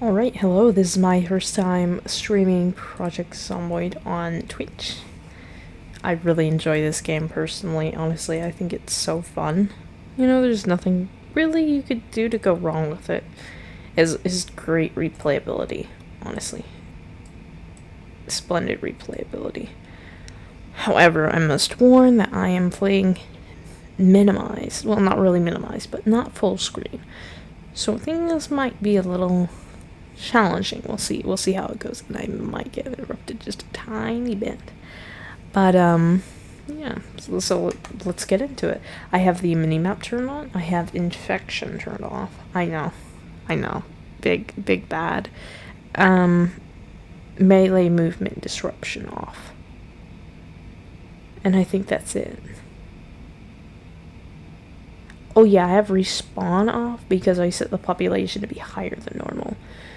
Alright, hello, this is my first time streaming Project Zomboid on Twitch. I really enjoy this game personally, honestly. I think it's so fun. You know, there's nothing really you could do to go wrong with it. It's great replayability, honestly. Splendid replayability. However, I must warn that I am playing minimized. Well, not really minimized, but not full screen. So I think this might be a little challenging. We'll see how it goes, and I might get interrupted just a tiny bit, but yeah, so let's get into it. I have the minimap turned on. I have infection turned off. I know, big bad. Melee movement disruption off, and I think that's it. Oh yeah, I have respawn off because I set the population to be higher than normal.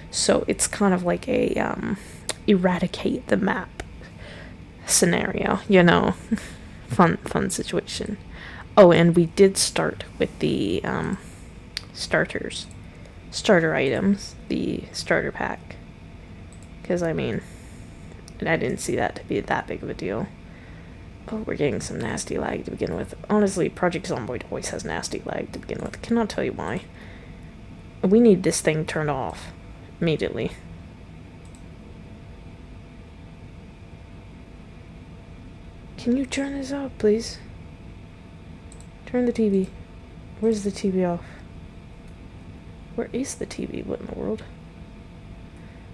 So it's kind of like a eradicate the map scenario, you know. fun situation. Oh, and we did start with the starter items, the starter pack. Because I mean, I didn't see that to be that big of a deal. Oh, we're getting some nasty lag to begin with. Honestly, Project Zomboid always has nasty lag to begin with. Cannot tell you why. We need this thing turned off immediately. Can you turn this off, please? Turn the TV. Where's the TV off? Where is the TV? What in the world?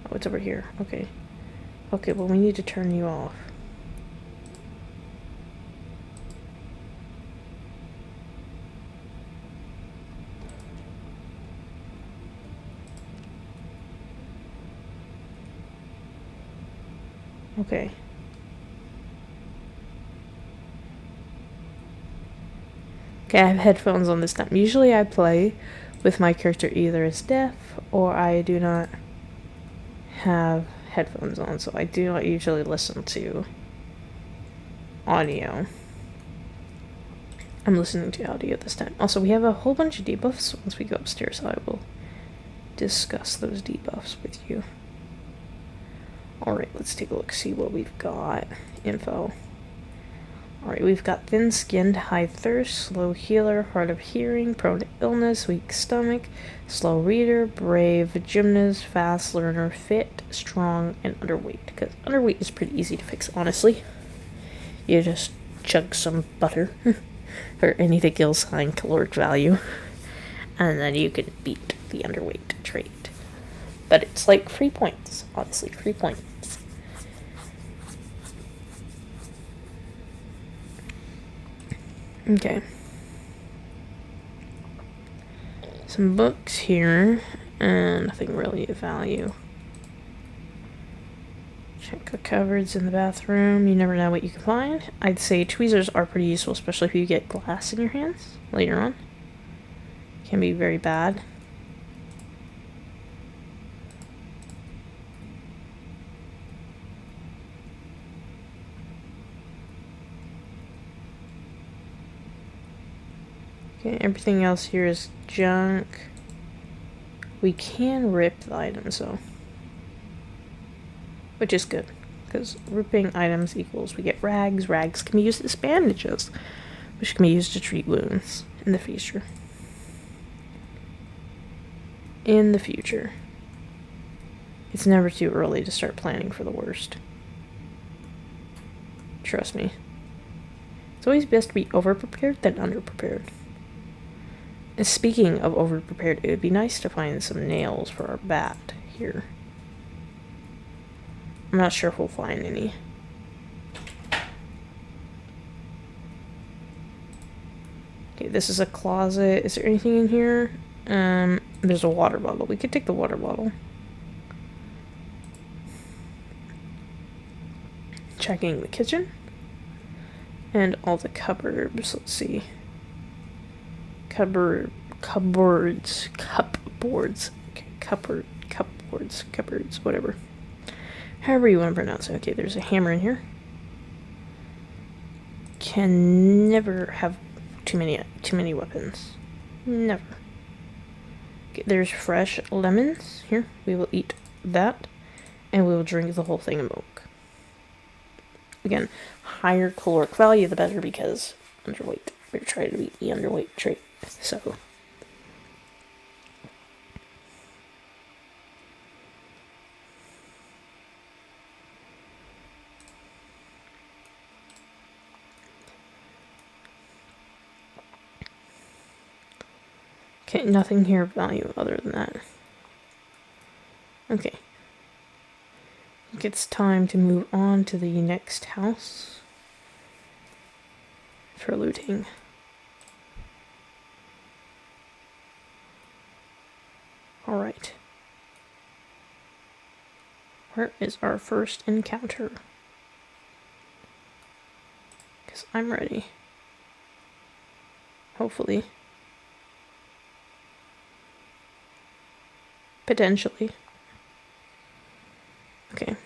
Oh, it's over here. Okay. Okay, well, we need to turn you off. Okay. Okay, I have headphones on this time. Usually I play with my character either as deaf or I do not have headphones on, so I do not usually listen to audio. I'm listening to audio this time. Also, we have a whole bunch of debuffs. Once we go upstairs, I will discuss those debuffs with you. Alright, let's take a look, see what we've got. Info. Alright, we've got thin-skinned, high thirst, slow healer, hard of hearing, prone to illness, weak stomach, slow reader, brave, gymnast, fast learner, fit, strong, and underweight. Because underweight is pretty easy to fix, honestly. You just chug some butter or anything else high in caloric value, and then you can beat the underweight trait. But it's like 3 points, honestly, 3 points. Okay. Some books here, and nothing really of value. Check the cupboards in the bathroom. You never know what you can find. I'd say tweezers are pretty useful, especially if you get glass in your hands later on. Can be very bad. Okay, everything else here is junk. We can rip the items though, which is good, because ripping items equals we get rags. Rags can be used as bandages, which can be used to treat wounds in the future. In the future. It's never too early to start planning for the worst. Trust me. It's always best to be over-prepared than under-prepared. And speaking of over-prepared, it would be nice to find some nails for our bat here. I'm not sure if we'll find any. Okay, this is a closet. Is there anything in here? There's a water bottle. We could take the water bottle. Checking the kitchen. And all the cupboards. Let's see. Cupboards. Okay, cupboards, whatever. However you want to pronounce it. Okay, there's a hammer in here. Can never have too many weapons. Never. Okay, there's fresh lemons. Here, we will eat that. And we will drink the whole thing of milk. Again, higher caloric value, the better, because underweight. We're trying to beat the underweight trait. So. Okay, nothing here of value other than that. Okay. I think it's time to move on to the next house for looting. Alright. Where is our first encounter? Because I'm ready. Hopefully. Potentially. Okay.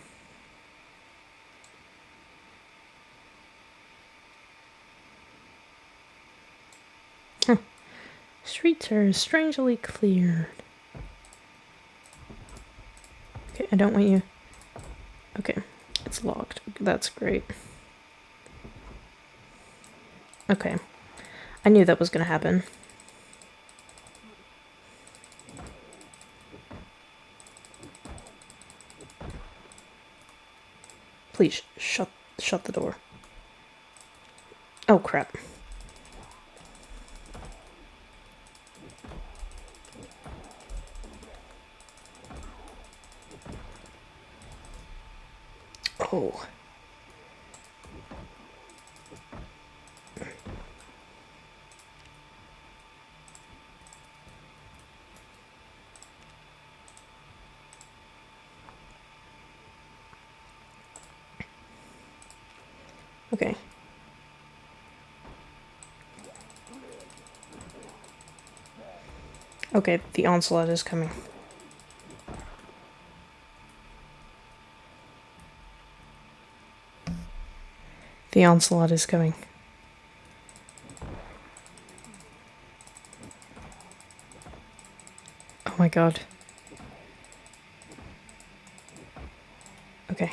Huh. Streets are strangely cleared. Okay, I don't want you. Okay, it's locked. That's great. Okay. I knew that was gonna happen. Please, shut the door. Oh, crap. Oh. Okay. Okay, the onslaught is coming. The onslaught is coming. Oh my god. Okay.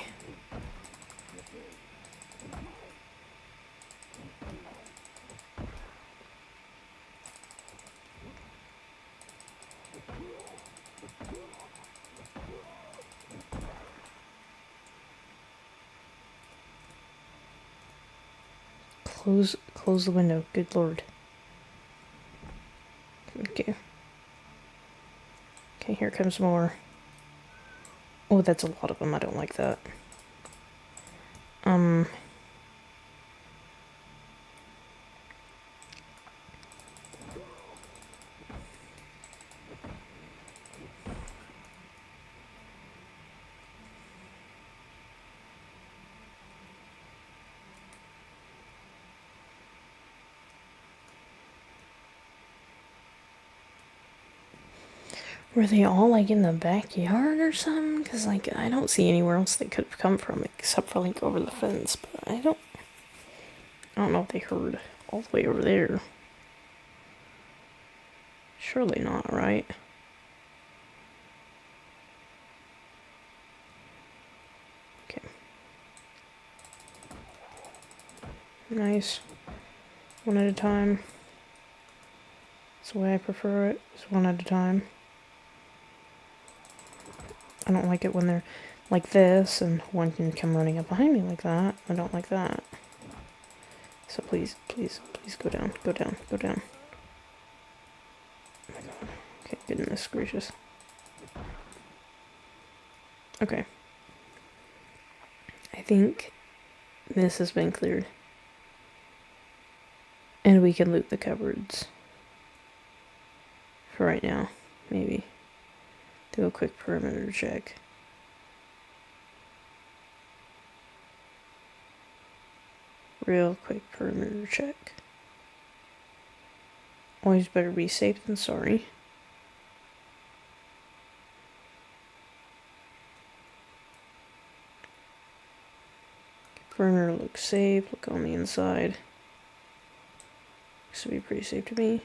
Close the window. Good lord. Okay. Okay, here comes more. Oh, that's a lot of them. I don't like that. Were they all, like, in the backyard or something? Because, like, I don't see anywhere else they could have come from except for, like, over the fence. But I don't know if they heard all the way over there. Surely not, right? Okay. Nice. One at a time. That's the way I prefer it. Just one at a time. I don't like it when they're like this and one can come running up behind me like that. I don't like that. So please, please, please go down, go down, go down. Oh my god. Okay, goodness gracious. Okay. I think this has been cleared. And we can loot the cupboards. For right now, maybe. Do a quick perimeter check. Real quick perimeter check. Always better be safe than sorry. Perimeter looks safe. Look on the inside. Looks to be pretty safe to me.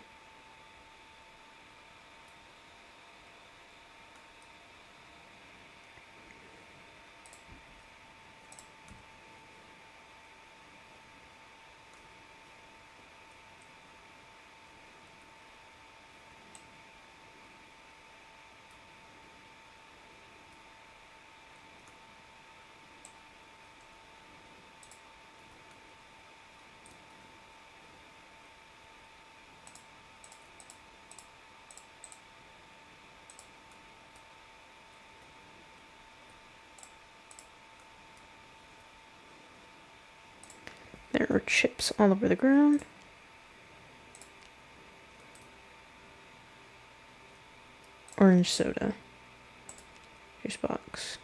There are chips all over the ground. Orange soda. Juice box.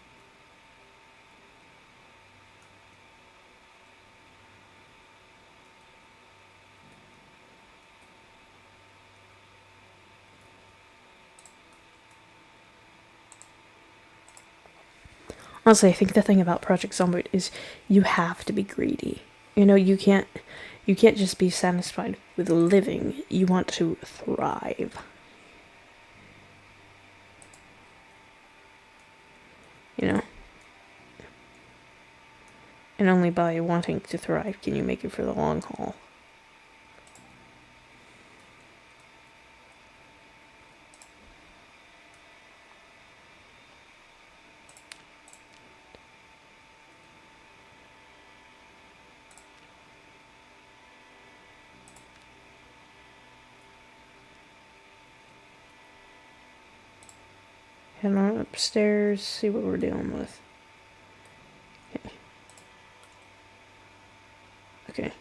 Honestly, I think the thing about Project Zomboid is you have to be greedy. You know, you can't just be satisfied with living. You want to thrive. You know? And only by wanting to thrive can you make it for the long haul. Head on upstairs, see what we're dealing with. Okay. Okay.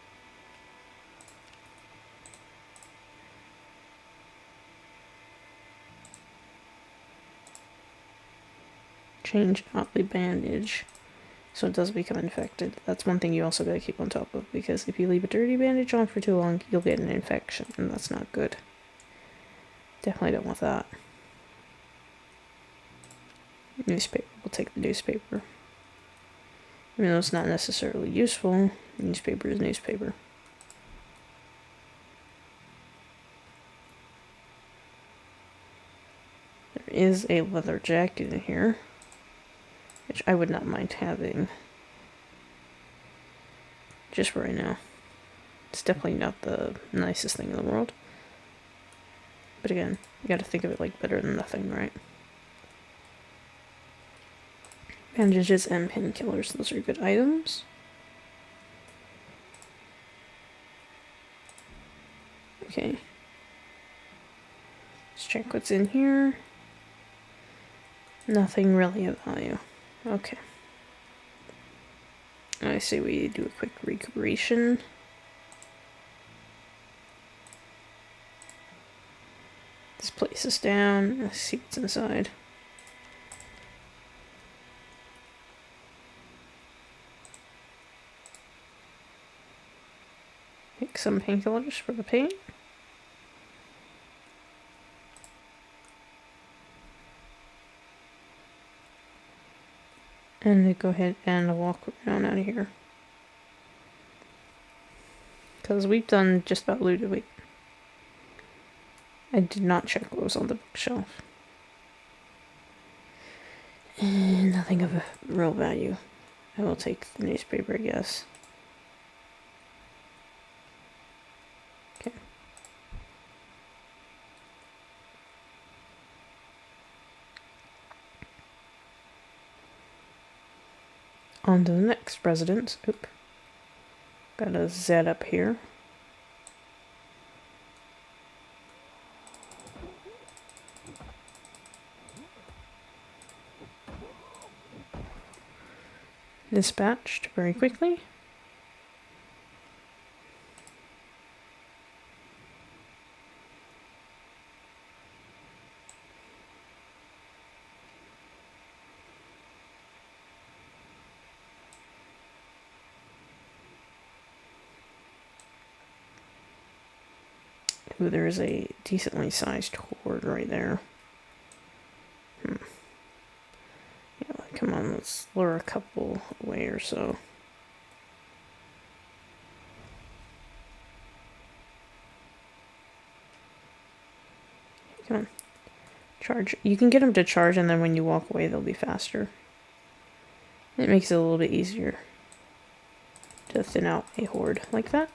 Change out the bandage so it does become infected. That's one thing you also gotta keep on top of, because if you leave a dirty bandage on for too long, you'll get an infection, and that's not good. Definitely don't want that. Newspaper. We'll take the newspaper. Even though it's not necessarily useful, newspaper is newspaper. There is a leather jacket in here, which I would not mind having. Just for right now. It's definitely not the nicest thing in the world. But again, you gotta think of it like better than nothing, right? Bandages and painkillers, those are good items. Okay. Let's check what's in here. Nothing really of value. Okay. I say we do a quick recuperation. This place is down. Let's see what's inside. Make some painkillers for the pain. And go ahead and walk around out of here. Because we've done just about looted. Wait. I did not check what was on the bookshelf. And nothing of a real value. I will take the newspaper, I guess. Okay. On to the next residence. Oop. Got a Z up here. Dispatched very quickly. Ooh, there is a decently sized horde right there. Yeah, come on, let's lure a couple away or so. Come on. Charge. You can get them to charge, and then when you walk away, they'll be faster. It makes it a little bit easier to thin out a horde like that.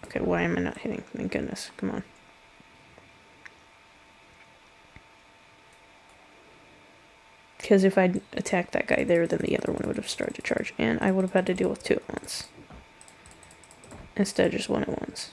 Okay, why am I not hitting? Thank goodness. Come on. Because if I'd attacked that guy there, then the other one would have started to charge, and I would have had to deal with two at once. Instead of just one at once.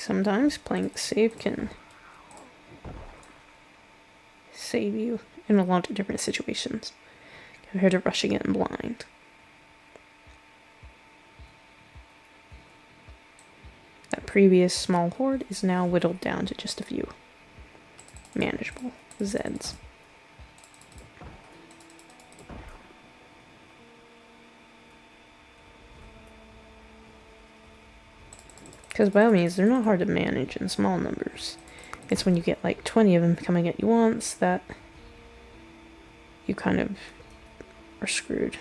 Sometimes playing it safe can save you in a lot of different situations compared to rushing it in blind. That previous small horde is now whittled down to just a few manageable Zeds. Because by all means, they're not hard to manage in small numbers. It's when you get like 20 of them coming at you once that you kind of are screwed.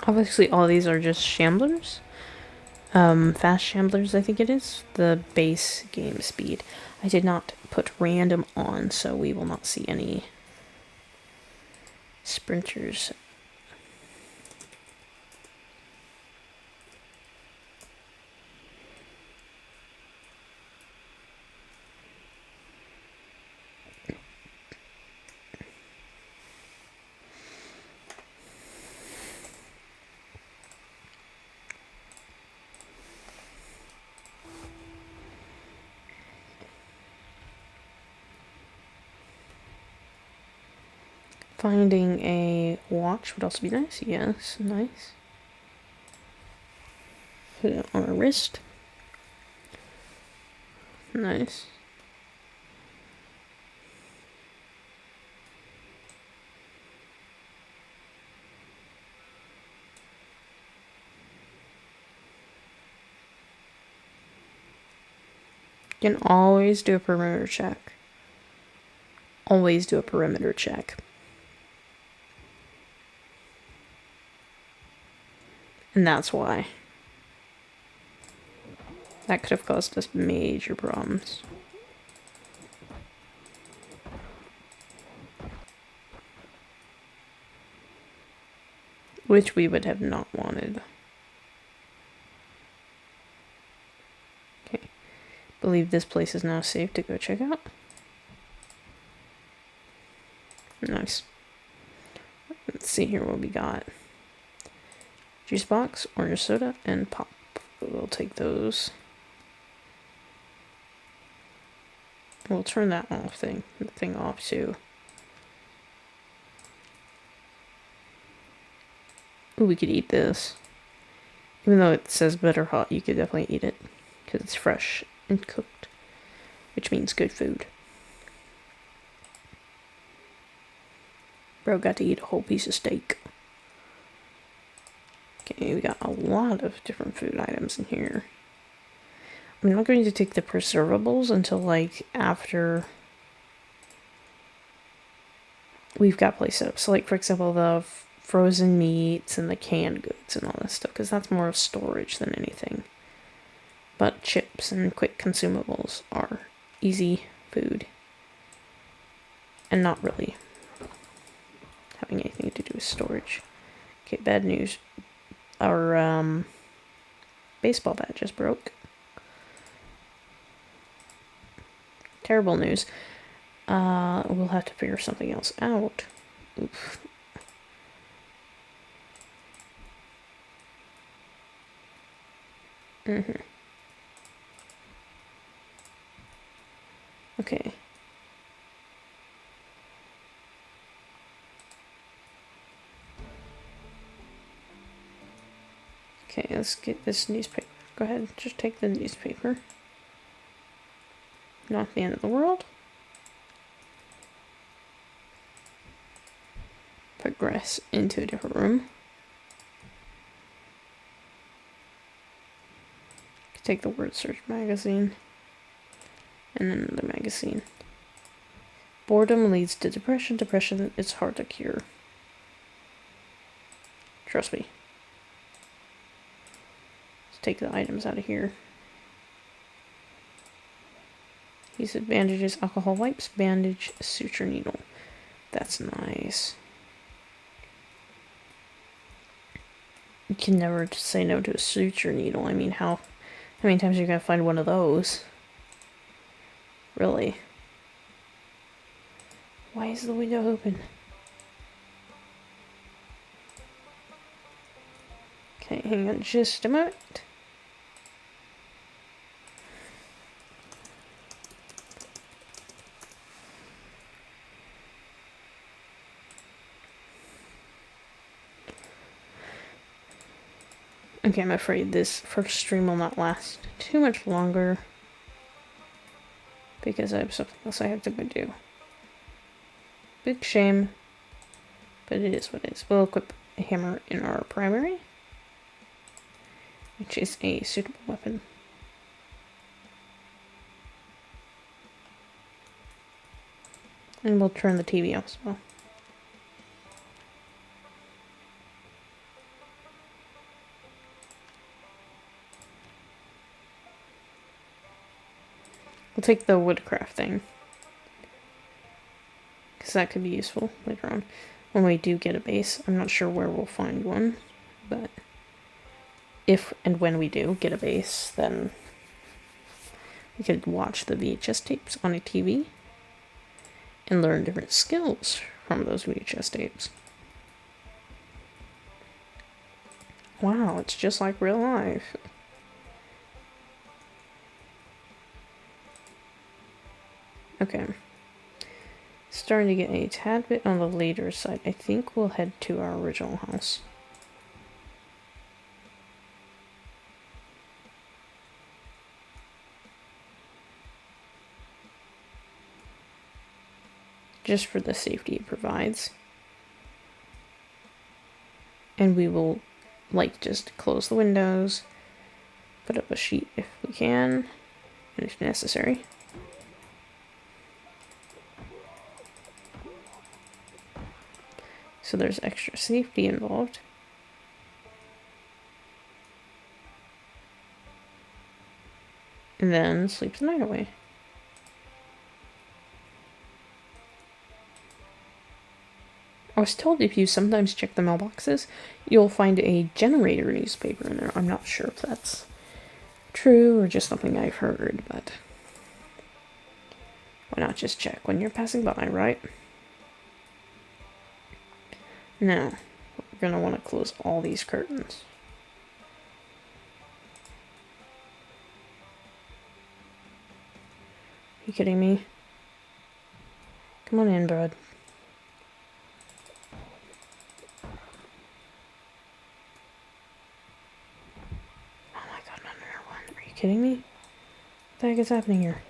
Obviously, all these are just shamblers. Fast shamblers, I think it is. The base game speed. I did not put random on, so we will not see any sprinters. Finding a watch would also be nice. Yes, nice. Put it on our wrist. Nice. You can always do a perimeter check. Always do a perimeter check. And that's why. That could have caused us major problems. Which we would have not wanted. Okay. Believe this place is now safe to go check out. Nice. Let's see here what we got. Juice box, orange soda, and pop. We'll take those. We'll turn that thing off too. Ooh, we could eat this. Even though it says better hot, you could definitely eat it. Because it's fresh and cooked. Which means good food. Bro got to eat a whole piece of steak. Okay, we got a lot of different food items in here. I'm not going to take the preservables until like after we've got place set up. So like for example the frozen meats and the canned goods and all this stuff, because that's more of storage than anything. But chips and quick consumables are easy food and not really having anything to do with storage. Okay, bad news. Our baseball bat just broke. Terrible news. We'll have to figure something else out. Oof. Okay. Okay, let's get this newspaper. Go ahead, just take the newspaper. Not the end of the world. Progress into a different room. Take the word search magazine. And then another magazine. Boredom leads to depression. Depression is hard to cure. Trust me. Let's take the items out of here. Adhesive bandages, alcohol wipes, bandage, suture needle. That's nice. You can never just say no to a suture needle. I mean, how many times are you gonna find one of those? Really? Why is the window open? Okay, hang on just a moment. Okay, I'm afraid this first stream will not last too much longer because I have something else I have to go do. Big shame, but it is what it is. We'll equip a hammer in our primary, which is a suitable weapon. And we'll turn the TV off as well. We'll take the woodcraft thing, because that could be useful later on. When we do get a base, I'm not sure where we'll find one, but if and when we do get a base, then we could watch the VHS tapes on a TV and learn different skills from those VHS tapes. Wow, it's just like real life. Okay. Starting to get a tad bit on the later side. I think we'll head to our original house. Just for the safety it provides. And we will, like, just close the windows, put up a sheet if we can, and if necessary. So there's extra safety involved. And then sleep the night away. I was told if you sometimes check the mailboxes, you'll find a generator newspaper in there. I'm not sure if that's true or just something I've heard, but why not just check when you're passing by, right? Now, we're going to want to close all these curtains. Are you kidding me? Come on in, bud. Oh my god, another one. Are you kidding me? What the heck is happening here?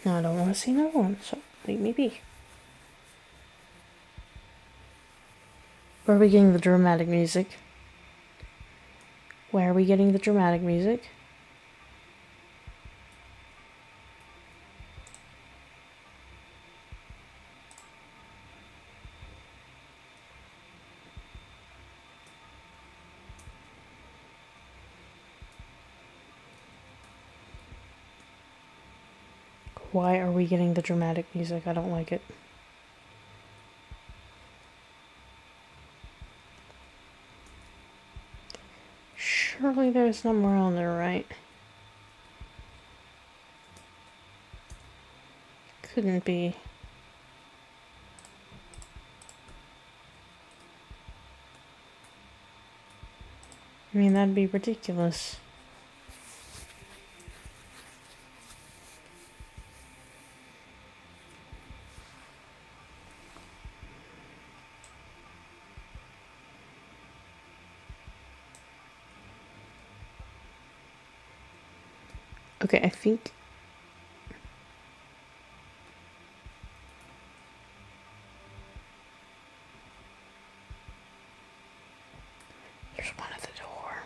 No, I don't want to see another one, so leave me be. Where are we getting the dramatic music? Where are we getting the dramatic music? Why are we getting the dramatic music? I don't like it. Surely there's somewhere on there, right? Couldn't be. I mean, that'd be ridiculous. Okay, I think... there's one at the door.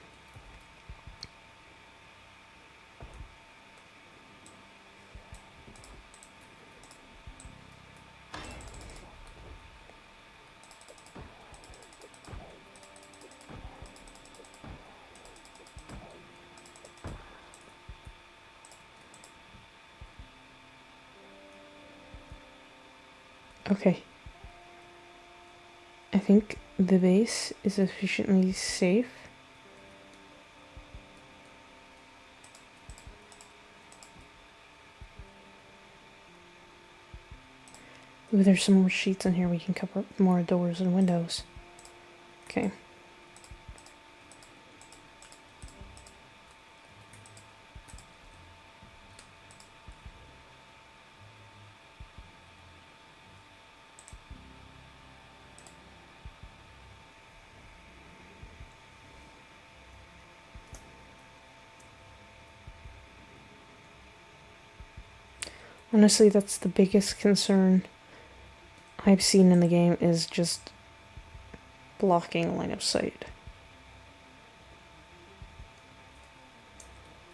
Okay. I think the base is sufficiently safe. Ooh, there's some more sheets in here. We can cover up more doors and windows. Okay. Honestly, that's the biggest concern I've seen in the game, is just blocking line of sight.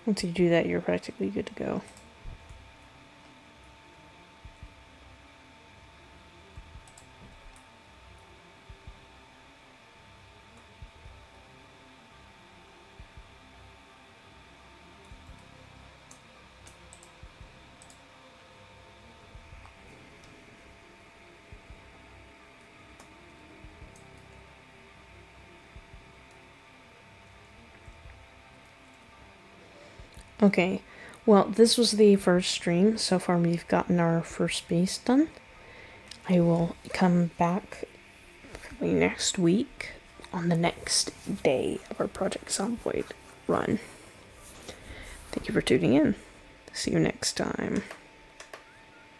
Once you do that, you're practically good to go. Okay, well, this was the first stream. So far, we've gotten our first base done. I will come back probably next week on the next day of our Project Zomboid run. Thank you for tuning in. See you next time.